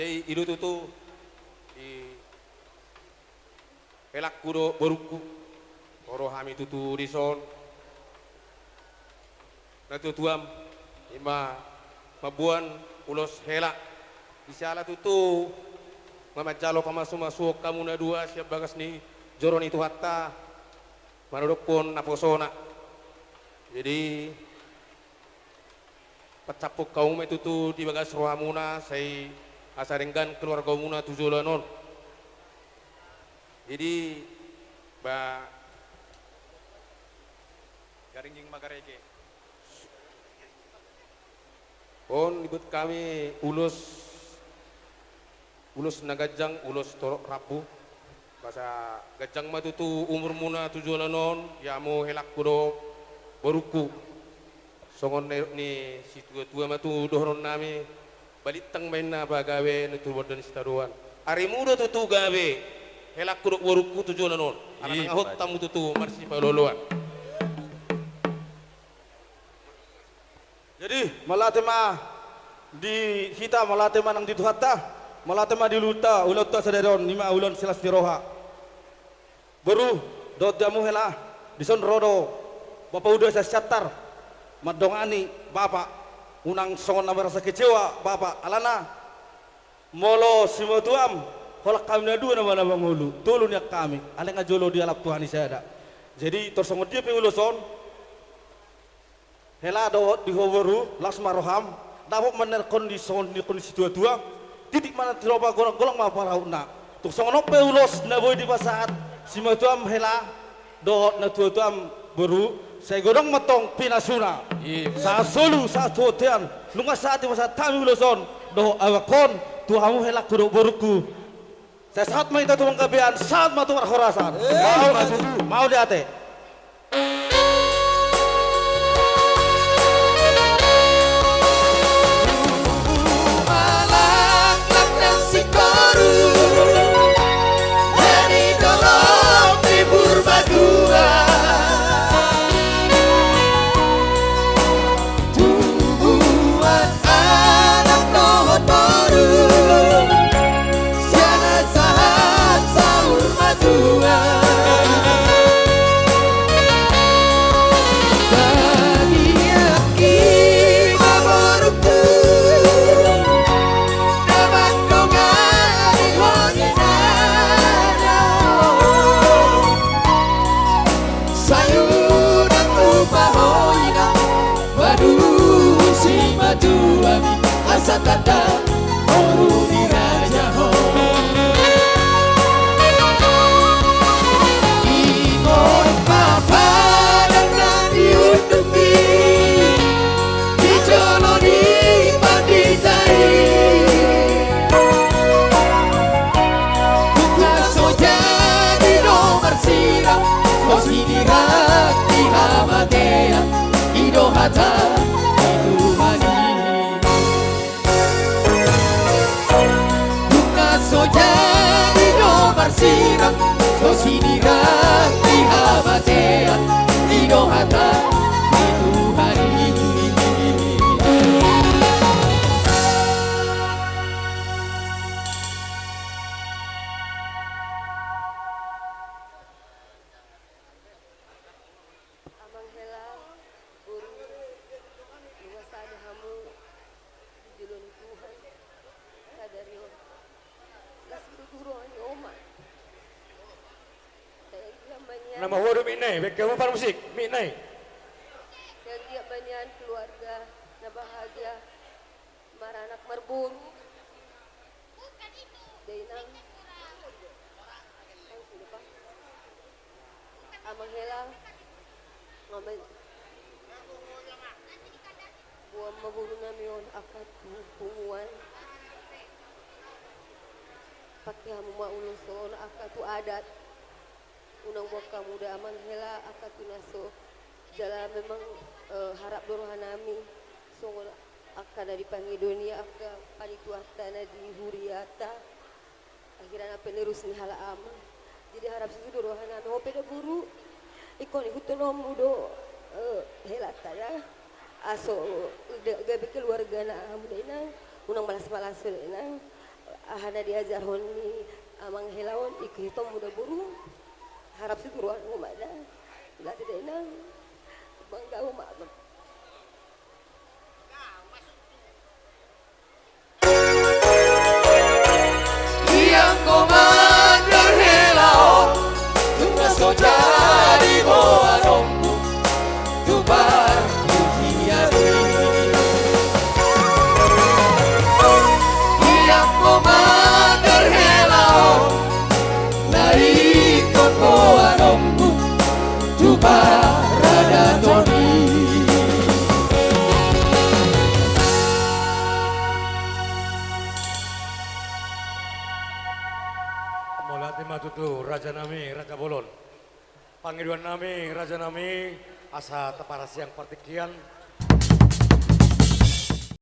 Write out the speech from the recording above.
Idu tutu di pelak kudo boruku oro hami tutu rison na tutuam ima mabuan ulos helak bisala tutu mamajalo kamasuk kamu na dua siap bagas ni joron itu hatta manudok pun naposona jadi pacapuk kaum itu tuh di bagas rohamuna saya asaringgan keluarga muna tujulanon jadi ba Garingging Magarege. on libet kami ulus nagajang ulus torok rabu bahasa gajang mah tutu umur muna tujulanon yamu helak kudo baruku songon ni si tua mah tu dohron nami balitang main na bagawe nutu bodan sitaruan ari muda tutu gawe helak kudo baruku tujulanon ana ngahot tamu tutu marsi paloloan. Jadi malatema di kita malatema nang dituhatta malatema di luta ulata sadaron lima ulon silas diroha baru dot jamu hela dison rodo bapak udah saya syatar madongani bapak unang songon na merasa kecewa bapak alana molo simotuam holak kami na dua nama nama ngulu tulun ya kami ane ngajolo di alap Tuhan isada jadi tersongot dia penguluson hela do di hoveru lasma roham dapok mener kondisi tua titik mana tiroba golong ma parauna tuk songonok peulos na boy di pasaat simatuam hela do na tuam beru saya godong matong pinasuna sa solu sa tuotean lunga saat masa tami uloson do awakon tuamu hela kudo boruku saya saat main tatu mengkabian saat matu horasan mau diate Kata baru diraja ho Imon papa dan diunduki dicoloni panditai bukan soja di nomor siram kos dirak di hamatea idohata jadi nomor siram kosidiran di habatea di dohata di Tuhan Amang hela guru luas ada hamu julun Tuhan kadarion Nama waduh minai, kamu para musik minai. yang dia banyak keluarga na bahagia maranak marburu dainang amang hela ngamen buang maburu namion akat punguan pakai hamu mauluson akatu adat unang buat kamu udah aman hela akatu naso jalan memang harap dorohanami songol akka dari pangidonia akka panituatana di huriata akhirnya penerus ni hala aman jadi harap situ dorohanami ho peda guru ikon hutonom udo hela tada aso gabe keluarga na amu dainang unang malas-malas dainang ahana diajar honi amang helawan ikhitom muda burung harap situruan umada bila tidak enang bangga umat yang komander helaon tunas jadi boa nongku tubar ujiani yang komander helaon dari boa nongku tubar rada toni Molati matutu Raja Nami, Raja Bolon. Panggiduan nami, Raja Nami, asa teparas yang partikian